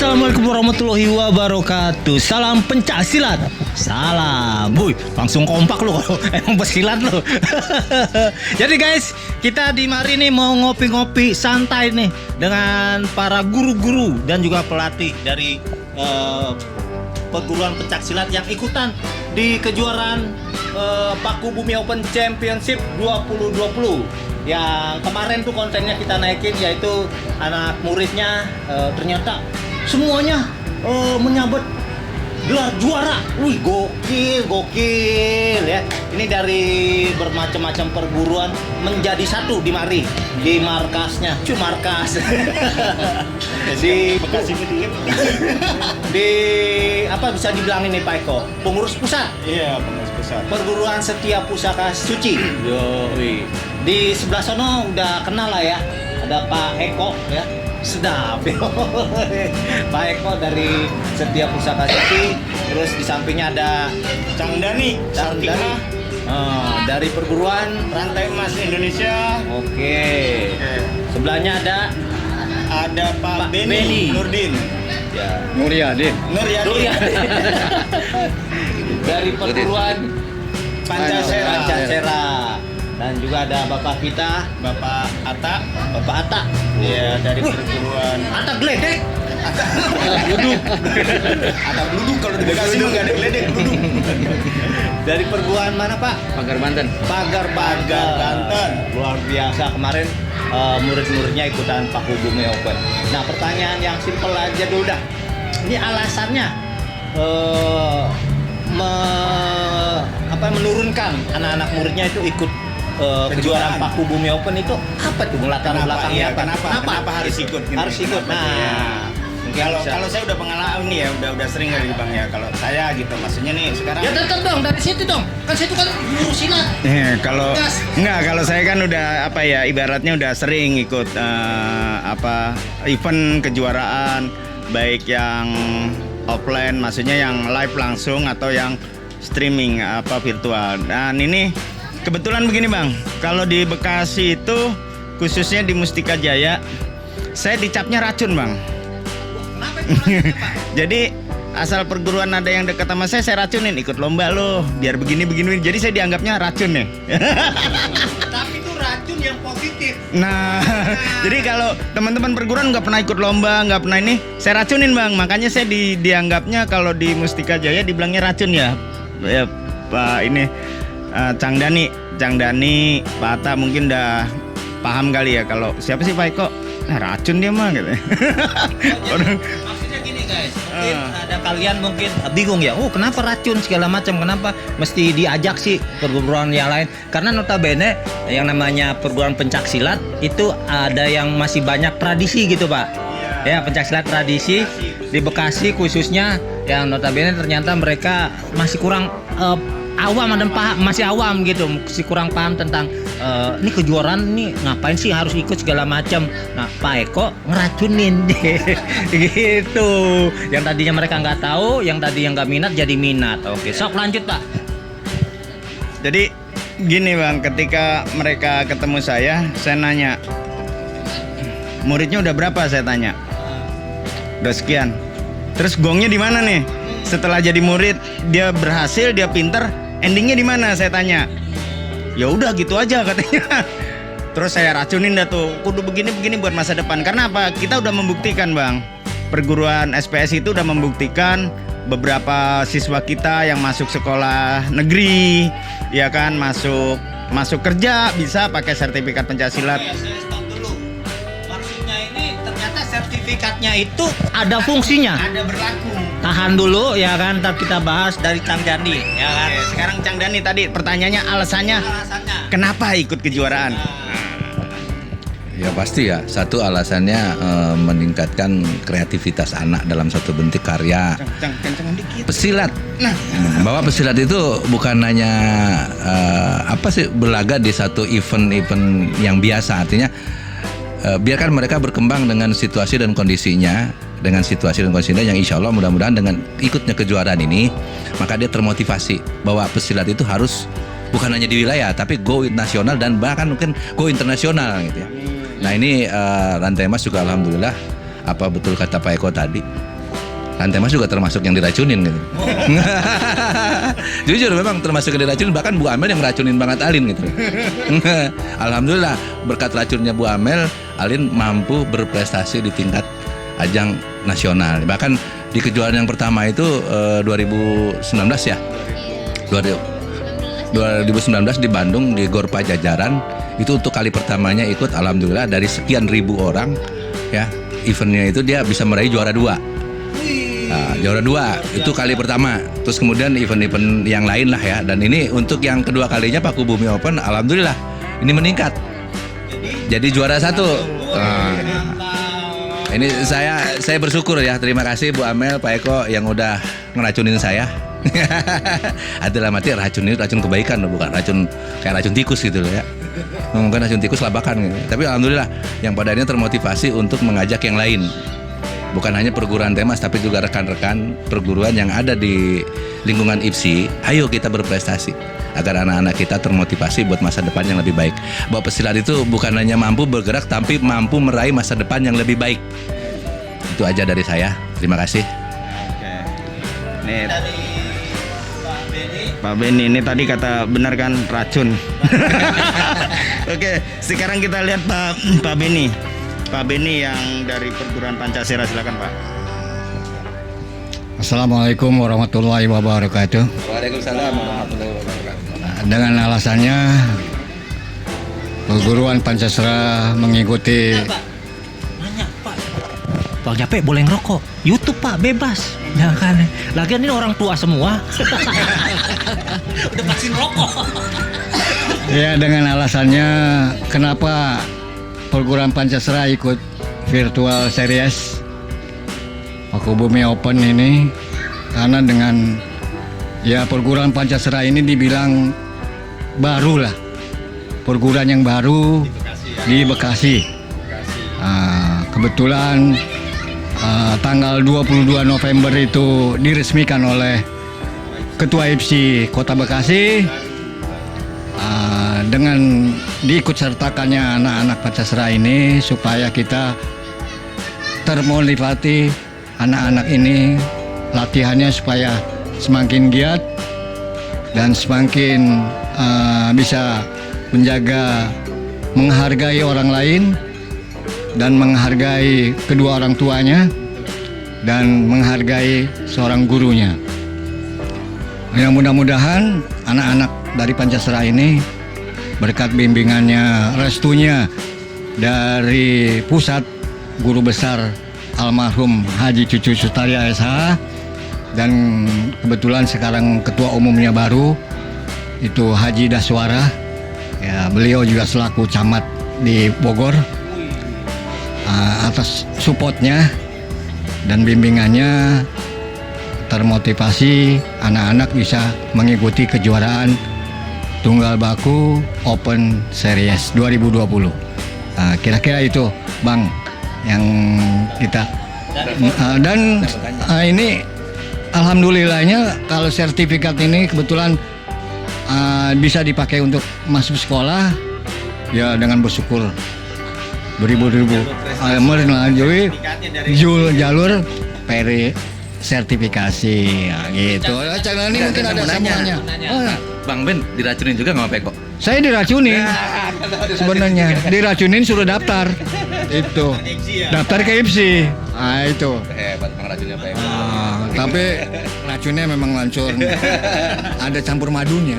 Assalamualaikum warahmatullahi wabarakatuh. Salam pencak silat. Salam. Wuih, langsung kompak lo kalau emang pesilat lo. Jadi guys, kita di mari nih mau ngopi-ngopi santai nih dengan para guru-guru dan juga pelatih dari perguruan pencak silat yang ikutan di kejuaraan Paku Bumi Open Championship 2020. Yang kemarin tuh kontennya kita naikin, yaitu anak muridnya ternyata semuanya menyabet gelar juara. Wih, gokil ya. Ini dari bermacam-macam perguruan menjadi satu di mari, di markasnya, markas. Di Bekasi Kediri. di apa bisa dibilang ini Pak Eko? Pengurus pusat. Iya, pengurus pusat. Perguruan Setia Pusaka Suci. Yoi. Di sebelah sono udah kenal lah ya. Ada Pak Eko ya. Sedap. Pak Eko dari Setia Pusaka Suci. Terus di sampingnya ada Cang Dani. dari perguruan Rantai Emas Indonesia. Oke. Sebelahnya ada Pak Beni. Beni Nurdin. ya Nuryadin. Nuryadin. dari perguruan Pancasila. Pancasila. Dan juga ada Bapak kita, Bapak Atta. Bapak Atta. Iya, dari perguruan Atta Gledek. Gluduk. Atta Gluduk, kalau di Bekasi mah nggak ada geledek, gluduk. Dari perguruan mana Pak? Pagar Banten. Pagar Banten. Luar biasa kemarin murid-muridnya ikutan Paku Bumi Open. Nah, pertanyaan yang simpel aja dulu dah. Ini alasannya menurunkan anak-anak muridnya itu ikut kejuaraan Paku Bumi Open itu apa tuh latar belakangnya? Kenapa harus ikut? Gitu? Harus ikut. Nah, Iya. mungkin Kalau saya udah pengalaman nih ya, udah sering kali Bang ya. Kalau saya gitu, maksudnya nih sekarang. ya tetap dong dari situ dong. Kan situ kan guru silat. Kalau saya kan udah ibaratnya udah sering ikut event kejuaraan, baik yang offline, maksudnya yang live langsung atau yang streaming virtual. Dan ini kebetulan begini Bang, kalau di Bekasi itu khususnya di Mustika Jaya, saya dicapnya racun Bang. Kenapa itu racunnya, Pak? Jadi asal perguruan ada yang dekat sama saya racunin, ikut lomba loh, biar begini. Jadi saya dianggapnya racun nih. Tapi itu racun yang positif. Nah, jadi kalau teman-teman perguruan nggak pernah ikut lomba, nggak pernah ini, saya racunin Bang. Makanya saya dianggapnya kalau di Mustika Jaya dibilangnya racun ya. Ya Pak ini Cang Dani, Pak Atta mungkin udah paham kali ya kalau siapa sih Pak Eko? Nah, racun dia mah gitu. Maksudnya gini guys, mungkin ada kalian mungkin bingung ya, kenapa racun segala macam, kenapa mesti diajak sih perguruan yang lain? Karena notabene yang namanya perguruan pencak silat itu ada yang masih banyak tradisi gitu Pak. Ya, pencak silat tradisi di Bekasi khususnya yang notabene ternyata mereka masih kurang awam dan masih awam gitu, masih kurang paham tentang ini kejuaraan nih ngapain sih harus ikut segala macam. Nah, Pak Eko ngeracunin deh gitu. Yang tadinya mereka nggak tahu, yang tadinya nggak minat jadi minat. Oke, sok lanjut Pak. Jadi gini Bang, ketika mereka ketemu saya nanya, muridnya udah berapa? Saya tanya. Udah sekian. Terus gongnya di mana nih? Setelah jadi murid, dia berhasil, dia pinter, endingnya di mana? Saya tanya. Ya udah gitu aja katanya. Terus saya racunin dah tuh, kudu begini buat masa depan. Karena apa? Kita udah membuktikan Bang. Perguruan SPS itu udah membuktikan beberapa siswa kita yang masuk sekolah negeri, ya kan, masuk kerja bisa pakai sertifikat pencaksilat. Saya stop dulu. Maksudnya ini ternyata sertifikatnya itu ada fungsinya. Ada berlaku. Tahan dulu ya kan, ntar kita bahas dari Cang Dani ya kan. Oke, sekarang Cang Dani tadi pertanyaannya alasannya kenapa ikut kejuaraan? Ya pasti ya. Satu alasannya meningkatkan kreativitas anak dalam satu bentuk karya. Kenceng dikit. Pesilat. Nah, Bahwa pesilat itu bukan hanya berlaga di satu event yang biasa. Artinya biarkan mereka berkembang dengan situasi dan kondisinya, yang insya Allah mudah-mudahan dengan ikutnya kejuaraan ini, maka dia termotivasi bahwa pesilat itu harus bukan hanya di wilayah tapi go nasional dan bahkan mungkin go internasional gitu ya. Nah ini Rantai Emas juga alhamdulillah betul kata Pak Eko tadi, Rantai Mas juga termasuk yang diracunin gitu. Jujur memang termasuk yang diracunin, bahkan Bu Amel yang racunin banget Alin gitu. Alhamdulillah berkat racunnya Bu Amel, Alin mampu berprestasi di tingkat ajang nasional. Bahkan di kejuaraan yang pertama itu 2019 ya. 2019 di Bandung di Gor Pajajaran itu untuk kali pertamanya ikut, alhamdulillah dari sekian ribu orang ya, eventnya itu dia bisa meraih juara 2. Nah, juara 2 itu kali pertama. Terus kemudian event-event yang lain lah ya. Dan ini untuk yang kedua kalinya Pakubumi Open, alhamdulillah ini meningkat. Jadi juara 1. Ini saya bersyukur ya. Terima kasih Bu Amel, Pak Eko yang udah ngeracunin saya. Adalah mati racun ini racun kebaikan loh, bukan racun kayak racun tikus gitu loh ya. Mungkin racun tikus labakan gitu. Tapi alhamdulillah yang pada akhirnya termotivasi untuk mengajak yang lain. Bukan hanya perguruan Temas tapi juga rekan-rekan perguruan yang ada di lingkungan IPSI. Ayo kita berprestasi agar anak-anak kita termotivasi buat masa depan yang lebih baik. Bahwa pesilat itu bukan hanya mampu bergerak tapi mampu meraih masa depan yang lebih baik. Itu aja dari saya. Terima kasih. Oke. Nih Pak Beni ini tadi kata benar kan racun. Oke, sekarang kita lihat Pak Beni. Pak Beni yang dari perguruan Pancasila, silakan Pak. Assalamualaikum warahmatullahi wabarakatuh. Waalaikumsalam warahmatullahi wabarakatuh. Dengan alasannya perguruan Pancasila mengikuti Nanya Pak, Bang Jape boleh ngerokok? YouTube Pak bebas. Ya kan. Lagian ini orang tua semua. Udah pasti ngerokok. ya dengan alasannya kenapa perguruan Pancasila ikut virtual series Pakubumi Open ini, karena dengan ya perguruan Pancasila ini dibilang baru lah, perguruan yang baru di Bekasi. Kebetulan tanggal 22 November itu diresmikan oleh Ketua IPSI Kota Bekasi dengan diikut sertakannya anak-anak Pancasila ini supaya kita termotivasi anak-anak ini latihannya supaya semakin giat dan semakin bisa menjaga, menghargai orang lain dan menghargai kedua orang tuanya dan menghargai seorang gurunya. Yang mudah-mudahan anak-anak dari Pancasila ini berkat bimbingannya, restunya dari pusat guru besar almarhum Haji Cucu Sutarya SH, dan kebetulan sekarang ketua umumnya baru itu Haji Daswara. Ya, beliau juga selaku camat di Bogor. Atas supportnya dan bimbingannya termotivasi anak-anak bisa mengikuti kejuaraan Tunggal Baku Open Series 2020. Kira-kira itu Bang yang kita dan ini alhamdulillahnya kalau sertifikat ini kebetulan bisa dipakai untuk masuk sekolah ya, dengan bersyukur beribu-ribu melalui jalur peri sertifikasi ya, gitu. Channel ini mungkin ada semuanya. Bang Ben diracunin juga nggak Peko? Saya diracunin sebenarnya, diracunin suruh daftar itu, daftar ke IPSI. Itu Hebat Bang racunnya Peko. tapi racunnya memang lancur, ada campur madunya.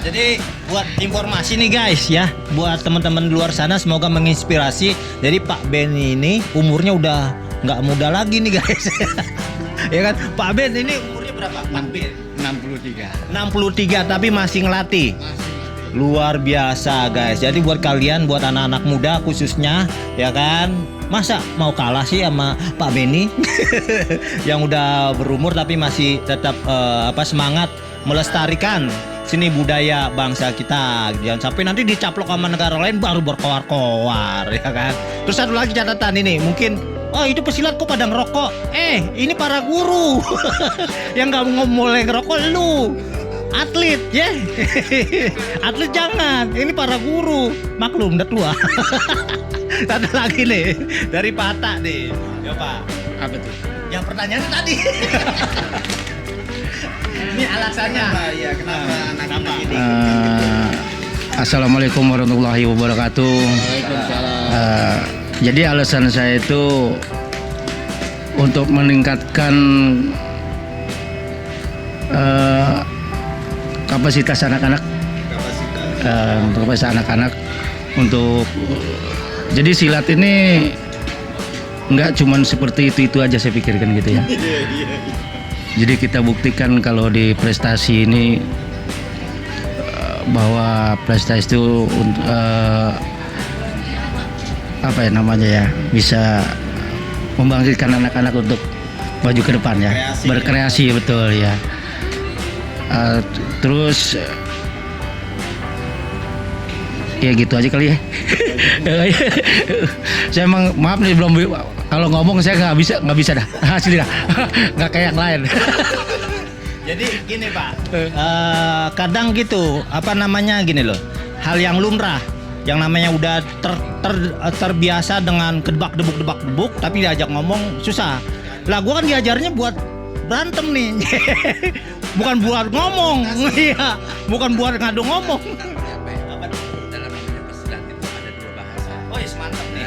Jadi buat informasi nih guys ya, buat teman-teman di luar sana semoga menginspirasi. Jadi Pak Ben ini umurnya udah nggak muda lagi nih guys. Ya kan, Pak Ben ini umurnya berapa? Pak Ben 63 tapi masih ngelatih. Luar biasa guys. Jadi buat kalian, buat anak-anak muda khususnya ya kan, masa mau kalah sih sama Pak Beni yang udah berumur tapi masih tetap semangat melestarikan seni budaya bangsa kita. Jangan sampai nanti dicaplok sama negara lain baru berkoar-koar ya kan. Terus satu lagi catatan ini, mungkin oh itu pesilat kok pada ngerokok. Ini para guru yang nggak boleh ngerokok lu. Atlet ya. Atlet jangan. Ini para guru. Maklum udah tua. Satu lagi nih dari Pak Atta nih. Ya Pak. Apa tuh? Yang pertanyaannya tadi. Ini alasannya. Iya, kenapa anak-anak ini? Assalamualaikum warahmatullahi wabarakatuh. Jadi alasan saya itu untuk meningkatkan kapasitas anak-anak, untuk jadi silat ini nggak cuman seperti itu aja saya pikirkan gitu ya. Jadi kita buktikan kalau di prestasi ini bahwa prestasi itu apa ya namanya ya, bisa membangkitkan anak-anak untuk maju ke depan ya, berkreasi betul ya. Terus ya gitu aja kali ya. Saya emang maaf nih, belum, kalau ngomong saya nggak bisa dah asli dah. Nggak kayak yang lain. Jadi gini Pak, kadang gitu, apa namanya gini loh, hal yang lumrah, yang namanya udah terbiasa dengan kedebak-debuk, tapi diajak ngomong susah. Lah gua kan diajarnya buat berantem nih, bukan buat ngomong, iya, bukan buat ngadu ngomong. Oh iya, mantap nih.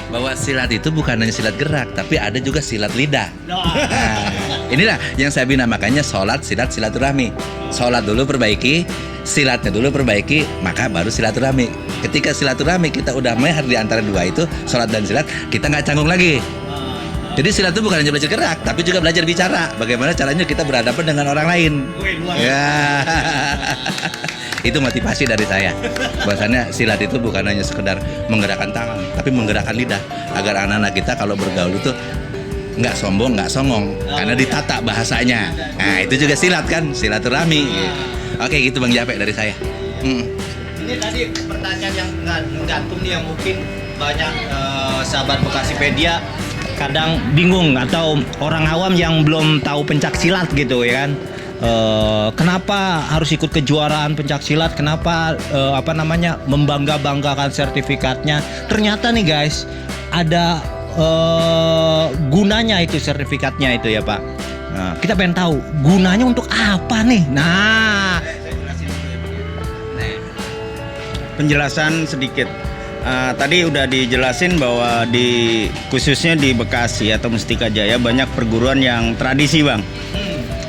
Bahwa silat itu bukan hanya silat gerak, tapi ada juga silat lidah. Nah, inilah yang saya bina, makanya sholat, silat, silaturahmi. Sholat dulu perbaiki, silatnya dulu perbaiki, maka baru silaturahmi. Ketika silaturahmi kita udah mahir di antara dua itu, sholat dan silat, kita nggak canggung lagi. Jadi silat itu bukan hanya belajar gerak, tapi juga belajar bicara. Bagaimana caranya kita berhadapan dengan orang lain. Ya. Itu motivasi dari saya. Bahwasannya silat itu bukan hanya sekedar menggerakkan tangan, tapi menggerakkan lidah agar anak-anak kita kalau bergaul itu nggak sombong, nggak songong, karena ditata bahasanya. Nah, itu juga silat kan, silaturahmi. Oke, gitu Bang Japek dari saya. Ini tadi pertanyaan yang gantung nih, yang mungkin banyak sahabat Bekasipedia kadang bingung, atau orang awam yang belum tahu pencak silat gitu ya kan. Kenapa harus ikut kejuaraan pencak silat? Kenapa apa namanya, membangga-banggakan sertifikatnya? Ternyata nih guys, ada gunanya itu sertifikatnya itu ya Pak. Nah, kita pengen tahu gunanya untuk apa nih? Nah, Penjelasan sedikit. Tadi udah dijelasin bahwa khususnya di Bekasi atau Mustika Jaya banyak perguruan yang tradisi Bang,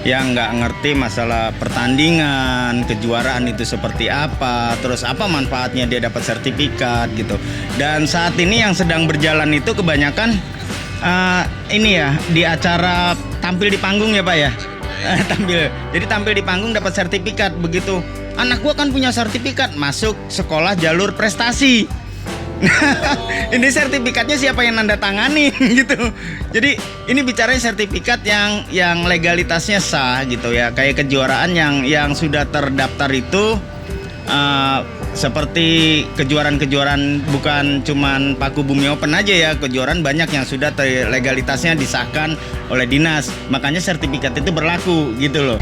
yang nggak ngerti masalah pertandingan, kejuaraan itu seperti apa, terus apa manfaatnya dia dapat sertifikat gitu. Dan saat ini yang sedang berjalan itu kebanyakan ini ya, di acara tampil di panggung ya Pak ya. Jadi tampil di panggung dapat sertifikat, begitu anak gua kan punya sertifikat masuk sekolah jalur prestasi. Ini sertifikatnya siapa yang nanda tangani gitu. Jadi ini bicaranya sertifikat yang legalitasnya sah gitu ya. Kayak kejuaraan yang sudah terdaftar itu seperti kejuaraan bukan cuman Paku Bumi Open aja ya, kejuaraan banyak yang sudah legalitasnya disahkan oleh dinas. Makanya sertifikat itu berlaku gitu loh.